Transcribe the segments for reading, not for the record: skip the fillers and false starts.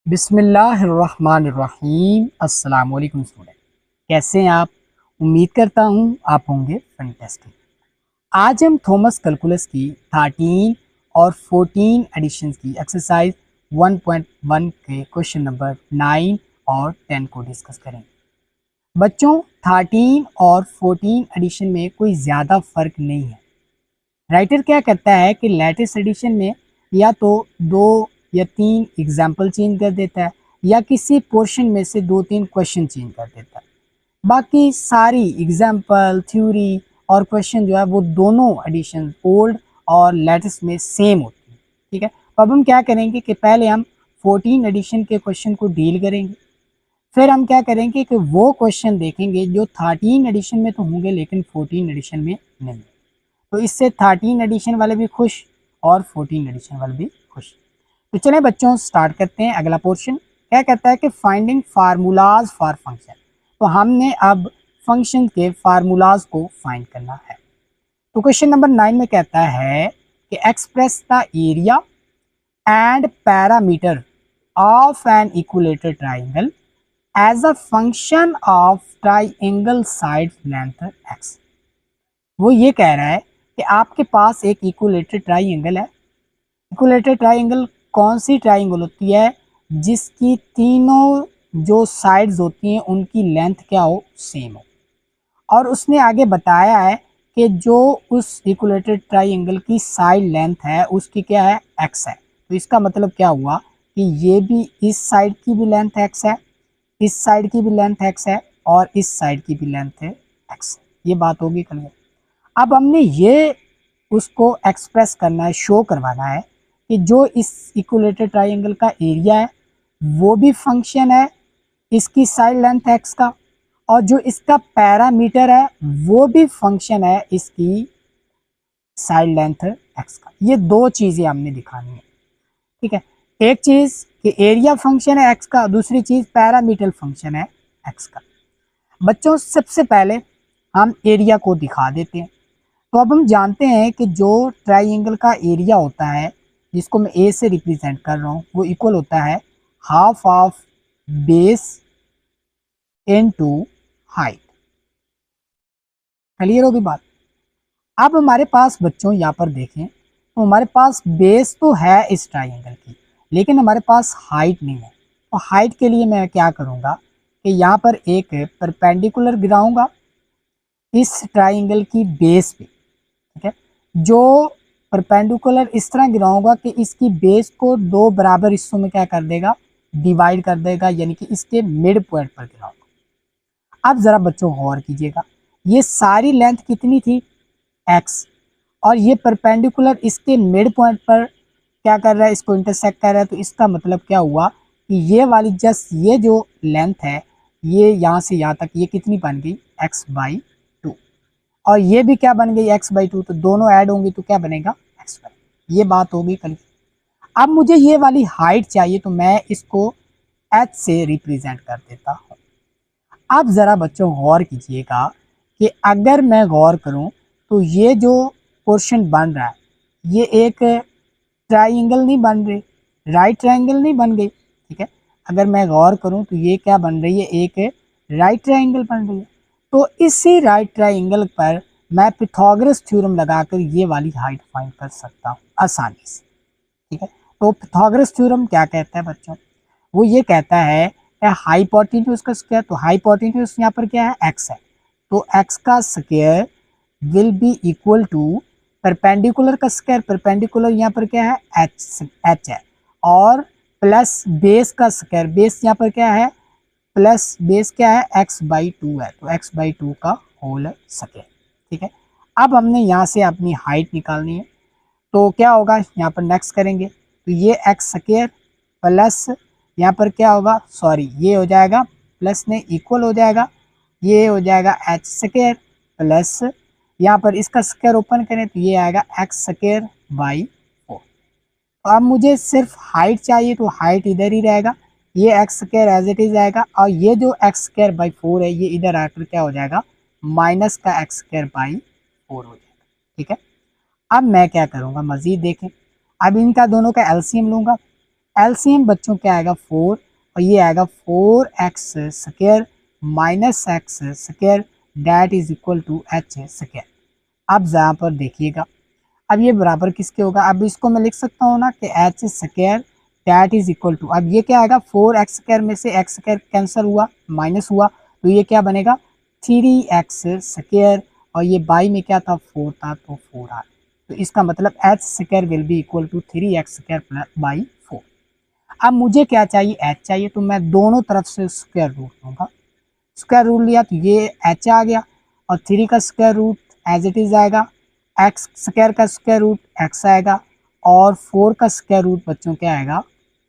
बिस्मिल्लाहिर्रहमानिर्रहीम। अस्सलाम वालेकुम स्टूडेंट, कैसे हैं आप? उम्मीद करता हूँ आप होंगे फैंटास्टिक। आज हम थॉमस कैलकुलस की 13 और 14 एडिशंस की एक्सरसाइज 1.1 के क्वेश्चन नंबर 9 और 10 को डिस्कस करेंगे। बच्चों, 13 और 14 एडिशन में कोई ज़्यादा फ़र्क नहीं है। राइटर क्या करता है कि लेटेस्ट एडिशन में या तो 2 या 3 एग्जाम्पल चेंज कर देता है या किसी पोर्शन में से 2-3 क्वेश्चन चेंज कर देता है। बाकी सारी एग्जाम्पल, थ्योरी और क्वेश्चन जो है वो दोनों एडिशन ओल्ड और लेटेस्ट में सेम होती है। ठीक है, तो अब हम क्या करेंगे कि पहले हम 14 एडिशन के क्वेश्चन को डील करेंगे, फिर हम क्या करेंगे कि वो क्वेश्चन देखेंगे जो 13 एडिशन में तो होंगे लेकिन 14 एडिशन में नहीं। तो इससे 13 एडिशन वाले भी खुश और 14 एडिशन वाले भी खुश। तो चलें बच्चों, स्टार्ट करते हैं। अगला पोर्शन क्या कहता है कि फाइंडिंग फार्मूलाज फॉर फंक्शन। तो हमने अब फंक्शन के फार्मूलाज को फाइंड करना है। तो क्वेश्चन नंबर 9 में कहता है कि express the area and parameter of an equilateral triangle as a function of triangle side length x. वो ये कह रहा है कि आपके पास एक इक्विलेटरल ट्राइंगल है। इक्विलेटरल ट्राइंगल कौन सी ट्राइंगल होती है? जिसकी तीनों जो साइड्स होती हैं उनकी लेंथ क्या हो? सेम हो। और उसने आगे बताया है कि जो उस इक्विलेटरल ट्राइंगल की साइड लेंथ है उसकी क्या है? एक्स है। तो इसका मतलब क्या हुआ कि ये भी इस साइड की भी लेंथ एक्स है, इस साइड की भी लेंथ एक्स है और इस साइड की भी लेंथ है एक्स। ये बात होगी क्लियर। अब हमने ये उसको एक्सप्रेस करना है, शो करवाना है कि जो इस इक्विलेटरल ट्राइंगल का एरिया है वो भी फंक्शन है इसकी साइड लेंथ एक्स का, और जो इसका पैरामीटर है वो भी फंक्शन है इसकी साइड लेंथ एक्स का। ये दो चीज़ें हमने दिखानी है। ठीक है, एक चीज़ कि एरिया फंक्शन है एक्स का, दूसरी चीज़ पैरामीटर फंक्शन है एक्स का। बच्चों, सबसे पहले हम एरिया को दिखा देते हैं। तो अब हम जानते हैं कि जो ट्राइंगल का एरिया होता है जिसको मैं ए से रिप्रेजेंट कर रहा हूँ वो इक्वल होता है half of base into height. Clear होगी बात? अब हमारे पास बच्चों यहाँ पर देखें तो हमारे पास बेस तो है इस ट्राइंगल की, लेकिन हमारे पास हाइट नहीं है। तो हाइट के लिए मैं क्या करूँगा कि यहाँ पर एक परपेंडिकुलर गिराऊंगा इस ट्राइंगल की बेस पे। ठीक है, जो परपेंडिकुलर इस तरह गिराऊंगा कि इसकी बेस को दो बराबर हिस्सों में क्या कर देगा? डिवाइड कर देगा, यानी कि इसके मिड पॉइंट पर गिराऊंगा। अब ज़रा बच्चों गौर कीजिएगा, ये सारी लेंथ कितनी थी? एक्स। और ये परपेंडिकुलर इसके मिड पॉइंट पर क्या कर रहा है? इसको इंटरसेक्ट कर रहा है। तो इसका मतलब क्या हुआ कि ये वाली जस्ट ये जो लेंथ है ये यहाँ से यहाँ तक ये कितनी बन गई? x/2। और ये भी क्या बन गई? x/2। तो दोनों ऐड होंगी तो क्या बनेगा? x/2। ये बात होगी कल। अब मुझे ये वाली हाइट चाहिए तो मैं इसको h से रिप्रेजेंट कर देता हूँ। अब ज़रा बच्चों गौर कीजिएगा कि अगर मैं गौर करूँ तो ये जो पोर्शन बन रहा है ये एक ट्राइंगल नहीं बन रही, राइट ट्राइंगल नहीं बन गई। ठीक है, अगर मैं गौर करूँ तो ये क्या बन रही है? एक राइट ट्राइंगल बन रही है। तो इसी राइट ट्राइंगल पर मैं पिथागोरस थ्योरम लगाकर ये वाली हाइट फाइंड कर सकता हूँ आसानी से। ठीक है, तो पिथागोरस थ्योरम क्या कहता है बच्चों? वो ये कहता है हाइपोटेन्यूज का स्क्वायर, तो हाइपोटेन्यूज यहाँ पर क्या है? एक्स है। तो एक्स का square will be equal to perpendicular का स्क्वायर, परपेंडिकुलर यहाँ पर क्या है? एच है। और प्लस बेस का स्क्वायर, बेस यहाँ पर क्या है? प्लस बेस क्या है? x/2 है। तो x/2 का होल स्क्वायर। ठीक है, अब हमने यहाँ से अपनी हाइट निकालनी है। तो क्या होगा? यहाँ पर नेक्स्ट करेंगे तो ये एक्स स्क्वायर प्लस यहाँ पर क्या होगा? सॉरी, ये हो जाएगा प्लस में इक्वल हो जाएगा, ये हो जाएगा एच स्क्वायर प्लस यहाँ पर इसका स्क्वायर ओपन करें तो ये आएगा x²/4। अब मुझे सिर्फ हाइट चाहिए तो हाइट इधर ही रहेगा, ये x² एज इट इज आएगा और ये जो x²/4 है ये इधर आकर क्या हो जाएगा? माइनस का x²/4 हो जाएगा। ठीक है, अब मैं क्या करूँगा? मज़ीद देखें, अब इनका दोनों का एलसीएम लूँगा एलसीएम बच्चों क्या आएगा 4 और ये आएगा 4x² minus x square that is equal to h square. अब यहाँ पर देखिएगा, अब ये बराबर किसके होगा, अब इसको मैं लिख सकता हूँ ना कि h square that is equal to, अब ये क्या आएगा 4x² में से x² कैंसिल हुआ माइनस हुआ तो ये क्या बनेगा 3x² और ये बाई में क्या था 4 था तो 4 आ, तो इसका मतलब h square will be equal to 3x² by 4। अब मुझे क्या चाहिए एच चाहिए, तो मैं दोनों तरफ से स्क्वायर रूट लूँगा, स्क्वायर रूट लिया तो ये एच आ गया और 3 का square root as it is आएगा, एक्स स्क्वायर का स्क्वायर रूट एक्स आएगा और 4 का स्क्वायर रूट बच्चों क्या आएगा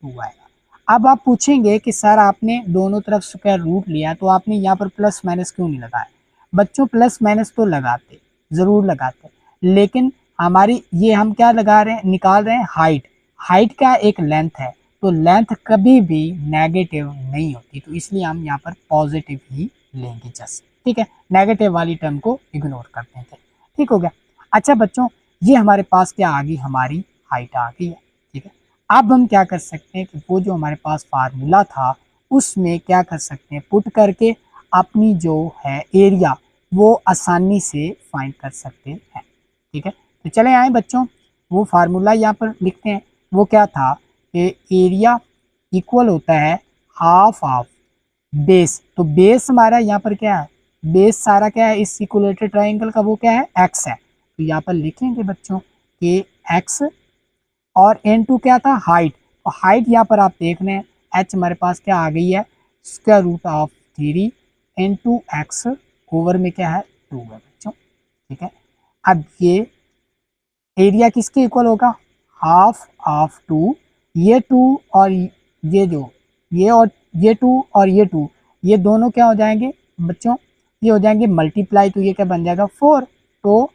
2 आएगा। अब आप पूछेंगे कि सर आपने दोनों तरफ स्क्वायर रूट लिया तो आपने यहाँ पर प्लस माइनस क्यों नहीं लगाया। बच्चों प्लस माइनस तो लगाते, ज़रूर लगाते, लेकिन हमारी ये हम क्या लगा रहे हैं, निकाल रहे हैं हाइट, हाइट का एक लेंथ है तो लेंथ कभी भी नेगेटिव नहीं होती, तो इसलिए हम यहाँ पर पॉजिटिव ही लेंगे जस्ट, ठीक है, नेगेटिव वाली टर्म को इग्नोर करते हैं, ठीक हो गया। अच्छा बच्चों ये हमारे पास क्या आ गई, हमारी हाइट आ गई है, ठीक है। अब हम क्या कर सकते हैं कि वो जो हमारे पास फार्मूला था उसमें क्या कर सकते हैं, पुट करके अपनी जो है एरिया वो आसानी से फाइंड कर सकते हैं, ठीक है। तो चले आए बच्चों, वो फार्मूला यहाँ पर लिखते हैं, वो क्या था कि एरिया इक्वल होता है हाफ ऑफ बेस, तो बेस हमारा यहाँ पर क्या है, बेस सारा क्या है इस इक्विलेटरल ट्रायंगल का, वो क्या है एक्स है, तो यहाँ पर लिखेंगे बच्चों कि एक्स और n2 क्या था हाइट, तो हाइट यहाँ पर आप देख रहे हैं h हमारे पास क्या आ गई है square root of 3 into x over में क्या है 2 है बच्चों, ठीक है। अब ये एरिया किसके इक्वल होगा, हाफ ऑफ 2, ये 2 और ये जो ये और ये 2 और ये 2 ये दोनों क्या हो जाएंगे बच्चों, ये हो जाएंगे मल्टीप्लाई, तो ये क्या बन जाएगा 4, तो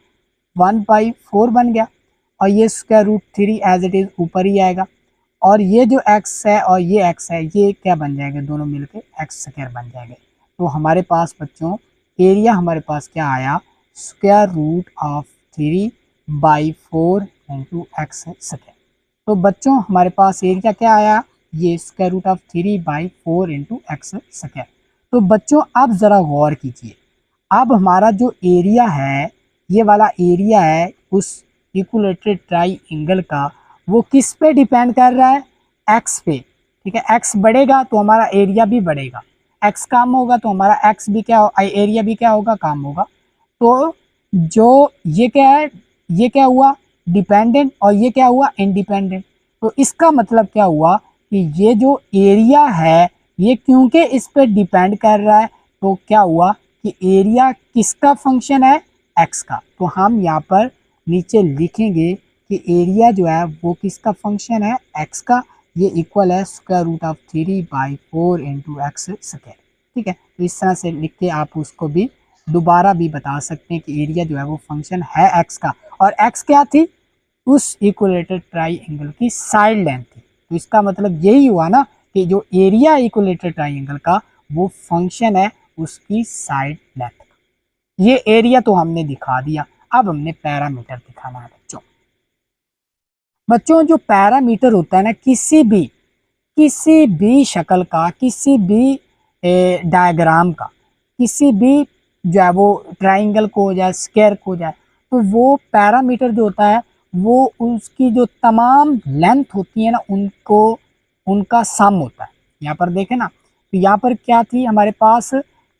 1/4 बन गया और ये square root 3 as it is ऊपर ही आएगा और ये जो x है और ये x है ये क्या बन जाएंगे दोनों मिलके एक्स स्क्वायर बन जाएंगे। तो हमारे पास बच्चों एरिया हमारे पास क्या आया square root of 3/4 into x square. तो बच्चों हमारे पास एरिया क्या आया, ये square root of 3/4 into x square. तो बच्चों अब ज़रा गौर कीजिए, अब हमारा जो एरिया है ये वाला एरिया है उस इक्विलेटरल ट्रायंगल का, वो किस पे डिपेंड कर रहा है, एक्स पे, ठीक है। एक्स बढ़ेगा तो हमारा एरिया भी बढ़ेगा, एक्स कम होगा तो हमारा एक्स भी क्या एरिया भी क्या होगा कम होगा। तो जो ये क्या है, ये क्या हुआ डिपेंडेंट और ये क्या हुआ इंडिपेंडेंट, तो इसका मतलब क्या हुआ कि ये जो एरिया है ये क्योंकि इस पर डिपेंड कर रहा है तो क्या हुआ कि एरिया किसका फंक्शन है एक्स का, तो हम यहाँ पर नीचे लिखेंगे कि एरिया जो है वो किसका फंक्शन है एक्स का, ये इक्वल है square root of 3/4 into x square, ठीक है। तो इस तरह से लिख के आप उसको भी दोबारा भी बता सकते हैं कि एरिया जो है वो फंक्शन है एक्स का और एक्स क्या थी उस इक्विलेटरल ट्रायंगल की साइड लेंथ थी, तो इसका मतलब यही हुआ ना कि जो एरिया इक्विलेटरल ट्रायंगल का वो फंक्शन है उसकी साइड लेंथ का। ये एरिया तो हमने दिखा दिया, अब हमने पैरामीटर दिखाना है बच्चों। बच्चों जो पैरामीटर होता है ना किसी भी शक्ल का, किसी भी डायग्राम का, किसी भी जो है वो ट्रायंगल को हो जाए स्क्वायर को हो जाए, तो वो पैरामीटर जो होता है वो उसकी जो तमाम लेंथ होती है ना उनको उनका सम होता है। यहाँ पर देखें ना, तो यहाँ पर क्या थी हमारे पास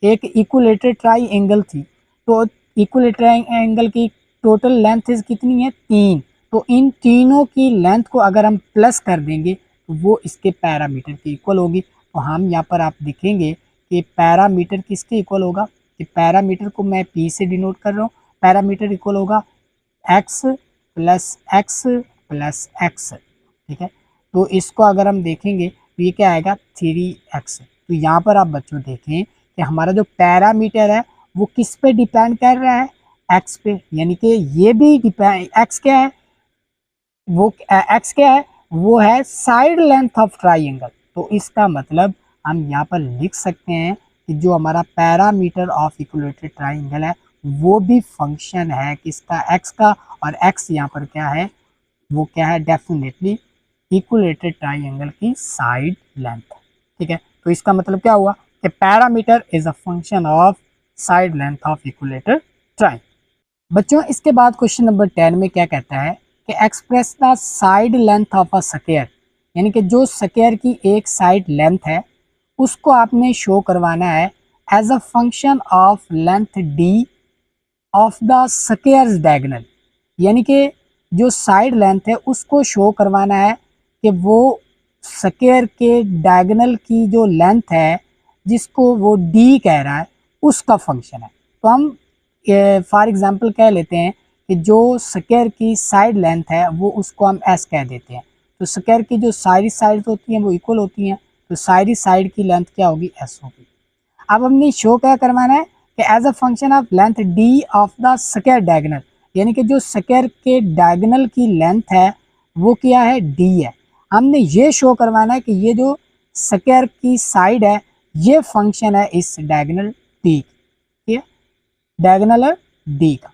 एक इक्विलेटरल ट्रायंगल थी, तो इक्विलेटरल ट्रायंगल की टोटल लेंथ कितनी है 3, तो इन तीनों की लेंथ को अगर हम प्लस कर देंगे तो वो इसके पैरामीटर के इक्वल होगी। तो हम यहाँ पर आप देखेंगे कि पैरामीटर किसके इक्वल होगा, कि पैरामीटर को मैं P से डिनोट कर रहा हूँ, पैरामीटर इक्वल होगा x plus x plus x, ठीक है। तो इसको अगर हम देखेंगे तो ये क्या आएगा 3x। तो यहाँ पर आप बच्चों देखें कि हमारा जो पैरामीटर है वो किस पे डिपेंड कर रहा है x पे, यानी कि ये भी डिपेंड x क्या है वो x क्या है वो है साइड लेंथ ऑफ ट्रायंगल। तो इसका मतलब हम यहाँ पर लिख सकते हैं कि जो हमारा पैरामीटर ऑफ इक्विलेटरल ट्रायंगल है वो भी फंक्शन है किसका एक्स का, और एक्स यहाँ पर क्या है वो क्या है डेफिनेटली इक्विलेटरल ट्राइंगल की साइड लेंथ। ठीक है, तो इसका मतलब क्या हुआ कि parameter is a function of side length of equilateral triangle. बच्चों इसके बाद क्वेश्चन नंबर 10 में क्या कहता है कि express the side length of a square, यानी कि जो स्क्वायर की एक साइड लेंथ है उसको आपने शो करवाना है as a function of length d of the square's diagonal, यानी कि जो साइड लेंथ है उसको शो करवाना है कि वो स्क्वायर के डायगोनल की जो लेंथ है जिसको वो डी कह रहा है उसका फंक्शन है। तो हम फॉर एग्जांपल कह लेते हैं कि जो स्क्वायर की साइड लेंथ है वो उसको हम एस कह देते हैं। तो स्क्वायर की जो सारी साइड्स होती हैं वो इक्वल होती हैं, तो सारी साइड की लेंथ क्या होगी, एस होगी। अब हमने शो क्या करवाना है कि as a function of length d of the square diagonal, यानी कि जो स्क्वायर के डायगोनल की लेंथ है वो क्या है, डी है। हमने ये शो करवाना है कि ये जो स्क्वायर की साइड है ये फंक्शन है इस डायगोनल डी, ठीक है, डायगोनल है डी का।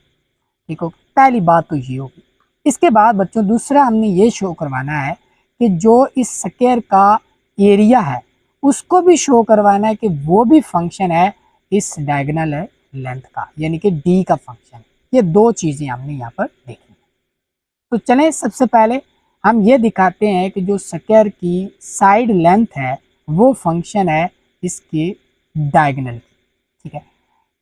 ठीक हो, पहली बात तो ये होगी। इसके बाद बच्चों दूसरा हमने ये शो करवाना है कि जो इस स्क्वायर का एरिया है उसको भी शो करवाना है कि वो भी फंक्शन है इस डायगोनल लेंथ का, यानी कि डी का फंक्शन। ये दो चीज़ें हमने यहाँ पर देखी। तो चलें सबसे पहले हम ये दिखाते हैं कि जो स्क्वायर की साइड लेंथ है वो फंक्शन है इसके डायगोनल की। ठीक है,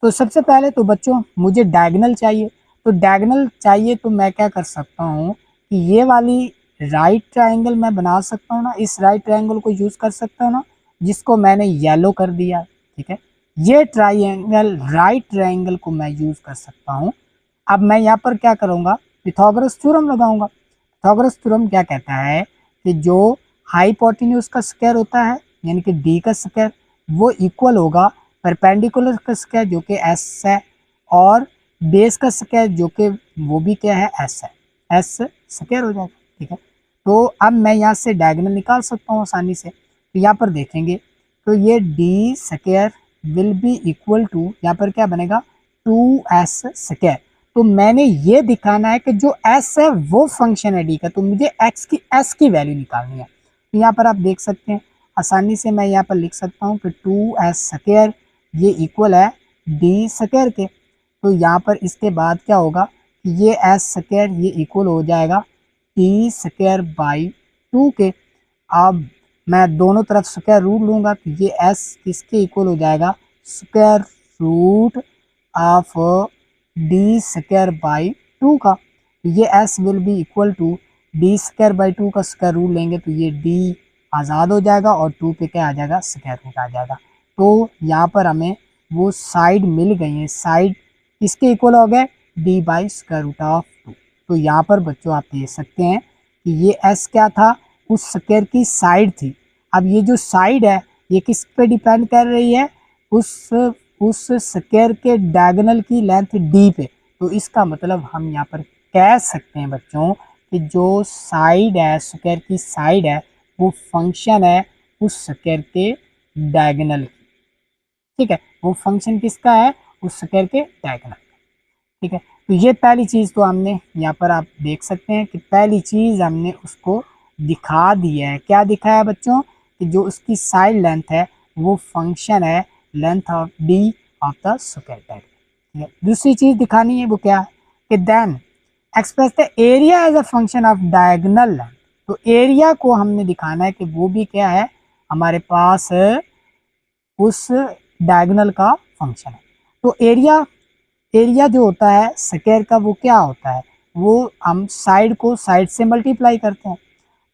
तो सबसे पहले तो बच्चों मुझे डायगोनल चाहिए, तो डायगोनल चाहिए तो मैं क्या कर सकता हूँ कि ये वाली राइट ट्रायंगल मैं बना सकता हूँ ना, इस राइट ट्रायंगल को यूज़ कर सकता हूँ ना, जिसको मैंने येलो कर दिया। ठीक है, ये ट्रायंगल राइट ट्रायंगल को मैं यूज़ कर सकता हूँ। अब मैं यहाँ पर क्या करूँगा, पिथागोरस थ्योरम लगाऊंगा। पिथागोरस थ्योरम क्या कहता है कि जो हाइपोटेन्यूज का स्क्वायर होता है यानी कि डी का स्क्वायर वो इक्वल होगा परपेंडिकुलर का स्क्वायर जो कि एस है, और बेस का स्क्वायर जो कि वो भी क्या है, एस है, एस स्क्वायर हो जाएगा। ठीक है, तो अब मैं यहाँ से डायगोनल निकाल सकता हूँ आसानी से। तो यहाँ पर देखेंगे तो ये d square will be equal to, यहाँ पर क्या बनेगा, 2s स्क्वायर। तो मैंने ये दिखाना है कि जो s है वो फंक्शन है डी का, तो मुझे x की s की वैल्यू निकालनी है। तो यहाँ पर आप देख सकते हैं आसानी से मैं यहाँ पर लिख सकता हूँ कि 2s स्क्वायर ये इक्वल है डी स्क्वायर के। तो यहाँ पर इसके बाद क्या होगा कि ये s स्क्वायर ये इक्वल हो जाएगा टी स्क्वायर बाई 2 के। अब मैं दोनों तरफ स्क्वायर रूट लूँगा तो ये s किसके इक्वल हो जाएगा, square root of d square by 2 का। तो ये s will be equal to d square by 2 का स्क्वायर रूट लेंगे तो ये d आज़ाद हो जाएगा और 2 पे क्या आ जाएगा, स्क्वायर रूट आ जाएगा। तो यहाँ पर हमें वो साइड मिल गई है, साइड किसके इक्वल हो गए, d by square root of 2। तो यहाँ पर बच्चों आप देख सकते हैं कि ये s क्या था, उस स्क्वायर की साइड थी। अब ये जो साइड है ये किस पे डिपेंड कर रही है, उस स्क्वायर के डायगोनल की लेंथ d पे। तो इसका मतलब हम यहाँ पर कह सकते हैं बच्चों कि जो साइड है, स्क्वायर की साइड है वो फंक्शन है उस स्क्वायर के डायगोनल की। ठीक है, वो फंक्शन किसका है, उस स्क्वायर के डायगोनल का। ठीक है, तो ये पहली चीज़ तो हमने यहाँ पर आप देख सकते हैं कि पहली चीज़ हमने उसको दिखा दी है। क्या दिखाया बच्चों कि जो उसकी साइड लेंथ है वो फंक्शन है length of D of the square diagonal. ठीक है, दूसरी चीज़ दिखानी है वो क्या है कि then express the area as a function of diagonal length. तो एरिया को हमने दिखाना है कि वो भी क्या है, हमारे पास उस डायगोनल का फंक्शन है। तो एरिया जो होता है स्क्वायर का वो क्या होता है, वो हम साइड को साइड से मल्टीप्लाई करते हैं।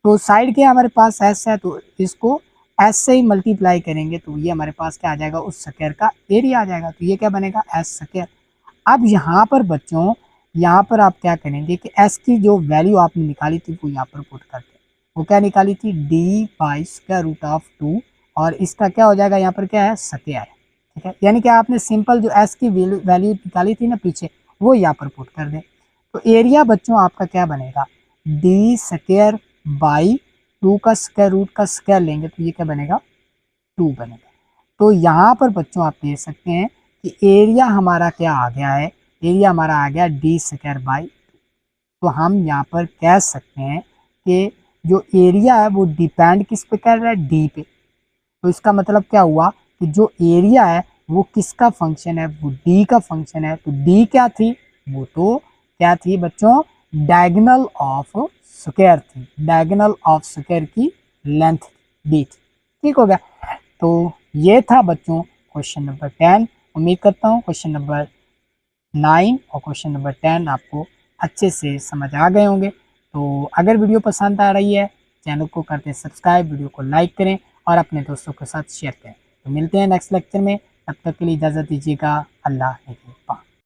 तो साइड के हमारे पास एस है तो इसको एस से ही मल्टीप्लाई करेंगे तो ये हमारे पास क्या आ जाएगा, उस स्क्वायर का एरिया आ जाएगा। तो ये क्या बनेगा, एस स्क्वायर। अब यहाँ पर बच्चों यहाँ पर आप क्या करेंगे कि एस की जो वैल्यू आपने निकाली थी वो यहाँ पर पुट करते हैं। वो क्या निकाली थी, d by square root of 2, और इसका क्या हो जाएगा यहाँ पर क्या है, स्क्वायर। ठीक है, यानी कि आपने सिंपल जो एस की वैल्यू निकाली थी ना पीछे वो यहाँ पर पुट कर दें। तो एरिया बच्चों आपका क्या बनेगा, डी स्क्वायर बाई 2 का स्क्वायर रूट का स्क्वायर लेंगे तो ये क्या बनेगा, 2 बनेगा। तो यहाँ पर बच्चों आप देख सकते हैं कि एरिया हमारा क्या आ गया है, एरिया हमारा आ गया डी स्क्वायर बाई। तो हम यहाँ पर कह सकते हैं कि जो एरिया है वो डिपेंड किस पे कर रहा है, डी पे। तो इसका मतलब क्या हुआ कि जो एरिया है वो किसका फंक्शन है, वो डी का फंक्शन है। तो डी क्या थी, वो तो क्या थी बच्चों, डायगोनल ऑफ स्क्वायर थी, डायगोनल ऑफ स्क्वायर की लेंथ डी थी। ठीक हो गया। तो ये था बच्चों क्वेश्चन नंबर 10। उम्मीद करता हूँ क्वेश्चन नंबर 9 और क्वेश्चन नंबर 10 आपको अच्छे से समझ आ गए होंगे। तो अगर वीडियो पसंद आ रही है, चैनल को करते सब्सक्राइब, वीडियो को लाइक करें और अपने दोस्तों के साथ शेयर करें। तो मिलते हैं नेक्स्ट लेक्चर में, तब तक के लिए इजाज़त दीजिएगा। अल्लाह हाफ़िज़।